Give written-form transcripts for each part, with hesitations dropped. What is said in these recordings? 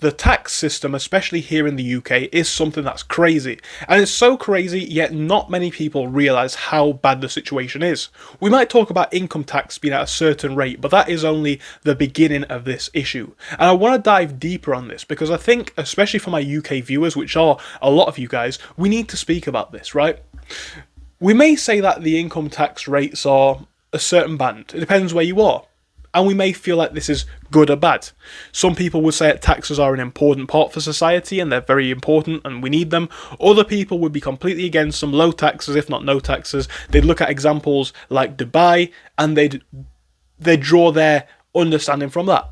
the tax system, especially here in the UK, is something that's crazy. And it's so crazy, yet not many people realise how bad the situation is. We might talk about income tax being at a certain rate, but that is only the beginning of this issue. And I want to dive deeper on this, because I think, especially for my UK viewers, which are a lot of you guys, we need to speak about this, right? We may say that the income tax rates are a certain band. It depends where you are. And we may feel like this is good or bad. Some people would say that taxes are an important part for society and they're very important and we need them. Other people would be completely against some low taxes, if not no taxes. They'd look at examples like Dubai and they'd draw their understanding from that.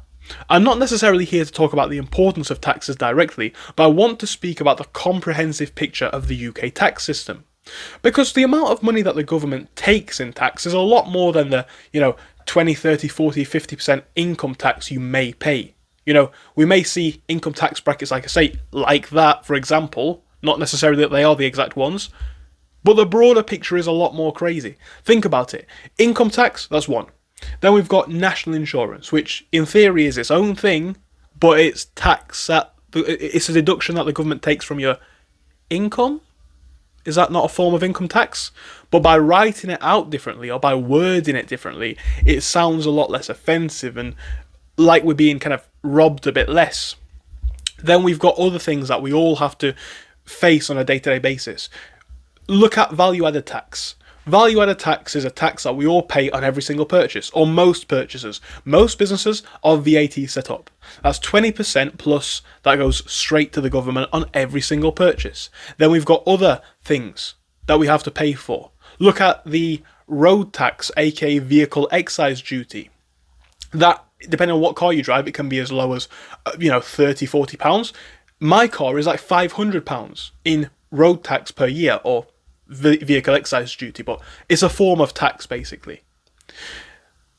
I'm not necessarily here to talk about the importance of taxes directly, but I want to speak about the comprehensive picture of the UK tax system. Because the amount of money that the government takes in tax is a lot more than the, 20, 30, 40, 50% income tax you may pay. We may see income tax brackets, like I say, like that, for example, not necessarily that they are the exact ones, but the broader picture is a lot more crazy. Think about it. Income tax, that's one. Then we've got national insurance, which in theory is its own thing, but it's it's a deduction that the government takes from your income. Is that not a form of income tax? But by writing it out differently or by wording it differently, it sounds a lot less offensive and like we're being kind of robbed a bit less. Then we've got other things that we all have to face on a day-to-day basis. Look at value-added tax. Value-added tax is a tax that we all pay on every single purchase, or most purchases. Most businesses are VAT set up. That's 20% plus that goes straight to the government on every single purchase. Then we've got other things that we have to pay for. Look at the road tax, aka vehicle excise duty. That, depending on what car you drive, it can be as low as, 30, 40 pounds. My car is like 500 pounds in road tax per year, or vehicle excise duty, but it's a form of tax basically.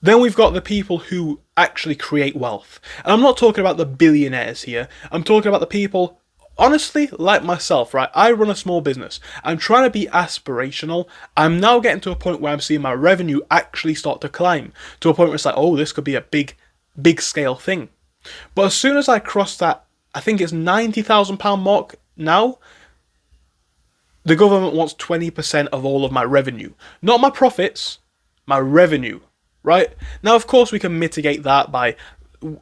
Then we've got the people who actually create wealth. And I'm not talking about the billionaires here. I'm talking about the people, honestly, like myself, right? I run a small business. I'm trying to be aspirational. I'm now getting to a point where I'm seeing my revenue actually start to climb to a point where it's like, oh, this could be a big scale thing. But as soon as I cross that, I think it's £90,000 mark now, the government wants 20% of all of my revenue. Not my profits, my revenue, right? Now, of course, we can mitigate that by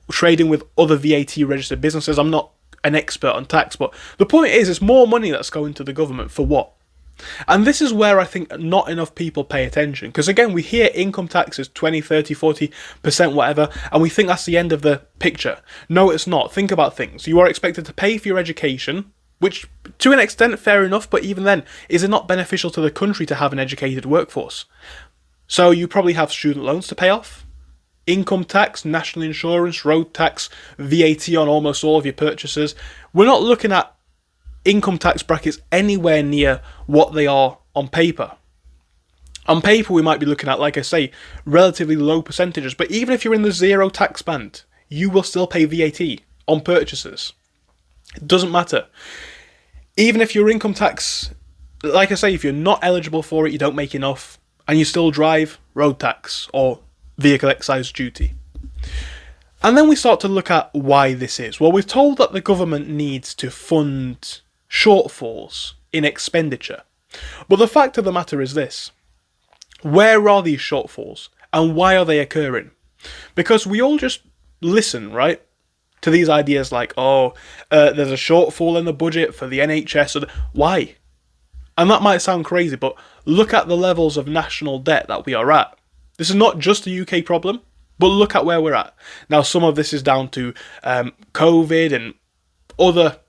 trading with other VAT registered businesses. I'm not an expert on tax, but the point is, it's more money that's going to the government for what? And this is where I think not enough people pay attention. Because again, we hear income tax is 20, 30, 40%, whatever, and we think that's the end of the picture. No, it's not. Think about things. You are expected to pay for your education, which, to an extent, fair enough, but even then, is it not beneficial to the country to have an educated workforce? So you probably have student loans to pay off, income tax, national insurance, road tax, VAT on almost all of your purchases. We're not looking at income tax brackets anywhere near what they are on paper. On paper, we might be looking at, like I say, relatively low percentages, but even if you're in the zero tax band, you will still pay VAT on purchases. It doesn't matter. Even if your income tax, like I say, if you're not eligible for it, you don't make enough, and you still drive, road tax or vehicle excise duty. And then we start to look at why this is. Well, we're told that the government needs to fund shortfalls in expenditure. But the fact of the matter is this. Where are these shortfalls and why are they occurring? Because we all just listen, right, to these ideas like, there's a shortfall in the budget for the NHS. Why? And that might sound crazy, but look at the levels of national debt that we are at. This is not just a UK problem, but look at where we're at. Now, some of this is down to COVID and other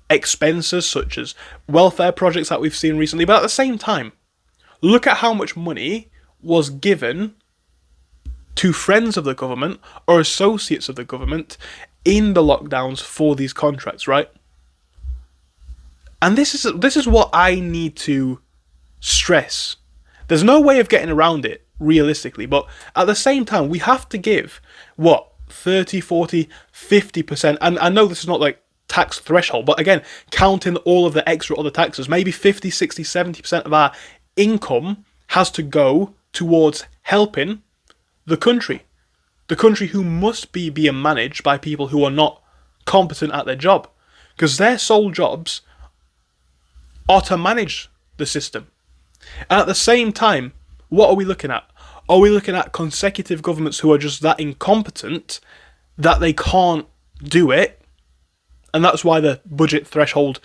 expenses, such as welfare projects that we've seen recently. But at the same time, look at how much money was given to friends of the government or associates of the government in the lockdowns for these contracts, right? And this is what I need to stress. There's no way of getting around it, realistically, but at the same time, we have to give, 30, 40, 50%, and I know this is not like tax threshold, but again, counting all of the extra other taxes, maybe 50, 60, 70% of our income has to go towards helping the country who must be being managed by people who are not competent at their job, because their sole jobs are to manage the system. And at the same time, what are we looking at? Are we looking at consecutive governments who are just that incompetent that they can't do it, and that's why the budget threshold,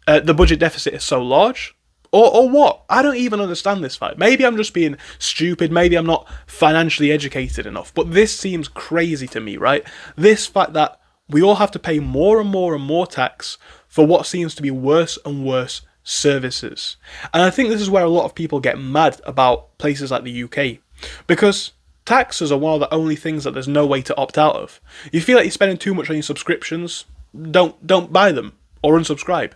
the budget deficit is so large? Or what? I don't even understand this fact. Maybe I'm just being stupid, maybe I'm not financially educated enough, but this seems crazy to me, right? This fact that we all have to pay more and more and more tax for what seems to be worse and worse services. And I think this is where a lot of people get mad about places like the UK, because taxes are one of the only things that there's no way to opt out of. You feel like you're spending too much on your subscriptions, don't buy them or unsubscribe.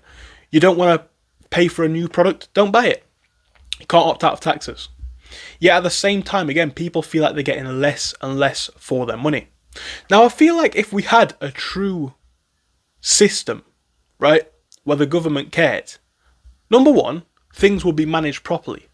You don't want to pay for a new product, don't buy it. You can't opt out of taxes. Yet at the same time, again, people feel like they're getting less and less for their money. Now, I feel like if we had a true system, right, where the government cared, number one, things would be managed properly.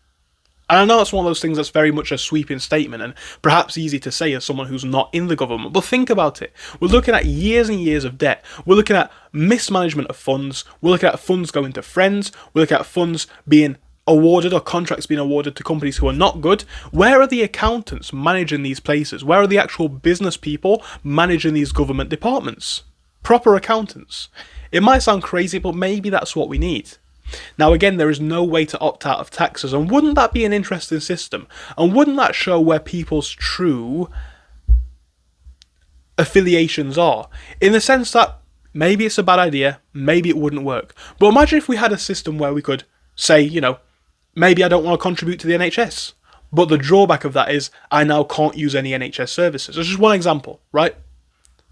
And I know it's one of those things that's very much a sweeping statement and perhaps easy to say as someone who's not in the government, but think about it. We're looking at years and years of debt. We're looking at mismanagement of funds. We're looking at funds going to friends. We're looking at funds being awarded or contracts being awarded to companies who are not good. Where are the accountants managing these places? Where are the actual business people managing these government departments? Proper accountants. It might sound crazy, but maybe that's what we need. Now again, there is no way to opt out of taxes, and wouldn't that be an interesting system? And wouldn't that show where people's true affiliations are? In the sense that maybe it's a bad idea, maybe it wouldn't work. But imagine if we had a system where we could say, you know, maybe I don't want to contribute to the NHS, but the drawback of that is I now can't use any NHS services. That's just one example, right?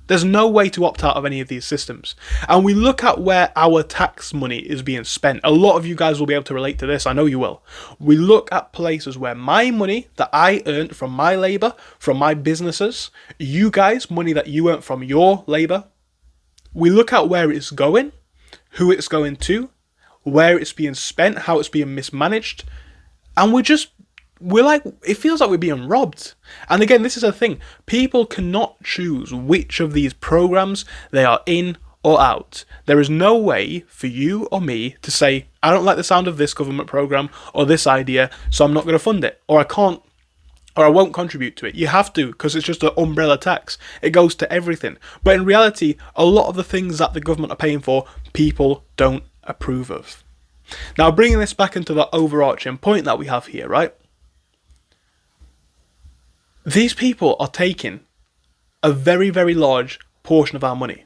There's no way to opt out of any of these systems. And we look at where our tax money is being spent. A lot of you guys will be able to relate to this. I know you will. We look at places where my money that I earned from my labour, from my businesses, you guys, money that you earned from your labour, we look at where it's going, who it's going to, where it's being spent, how it's being mismanaged, and it feels like we're being robbed. And again, this is a thing. People cannot choose which of these programs they are in or out. There is no way for you or me to say, I don't like the sound of this government program or this idea, so I'm not going to fund it, or I can't, or I won't contribute to it. You have to, because it's just an umbrella tax. It goes to everything. But in reality, a lot of the things that the government are paying for, people don't approve of. Now, bringing this back into the overarching point that we have here, right? These people are taking a very, very large portion of our money.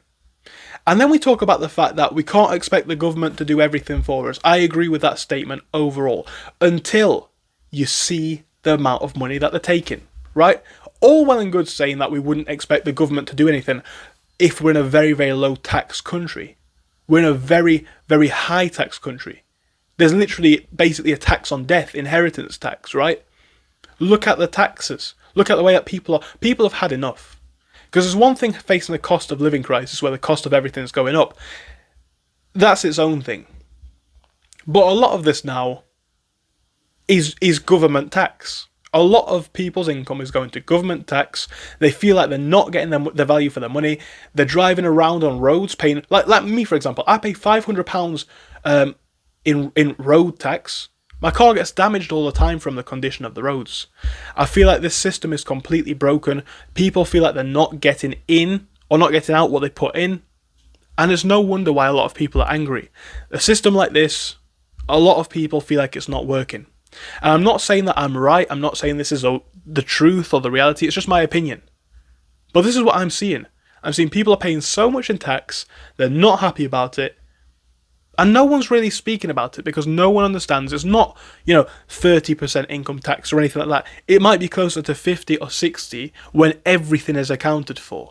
And then we talk about the fact that we can't expect the government to do everything for us. I agree with that statement overall, until you see the amount of money that they're taking, right? All well and good saying that we wouldn't expect the government to do anything if we're in a very, very low tax country. We're in a very, very high tax country. There's literally basically a tax on death, inheritance tax, right? Look at the taxes. Look at the way that people have had enough. Because there's one thing facing the cost of living crisis where the cost of everything is going up. That's its own thing. But a lot of this now is government tax. A lot of people's income is going to government tax. They feel like they're not getting their value for their money. They're driving around on roads paying, like me for example, I pay £500 in road tax. My car gets damaged all the time from the condition of the roads. I feel like this system is completely broken. People feel like they're not getting in or not getting out what they put in. And it's no wonder why a lot of people are angry. A system like this, a lot of people feel like it's not working. And I'm not saying that I'm right. I'm not saying this is the truth or the reality. It's just my opinion. But this is what I'm seeing. I'm seeing people are paying so much in tax. They're not happy about it. And no one's really speaking about it because no one understands. It's not, 30% income tax or anything like that. It might be closer to 50 or 60 when everything is accounted for.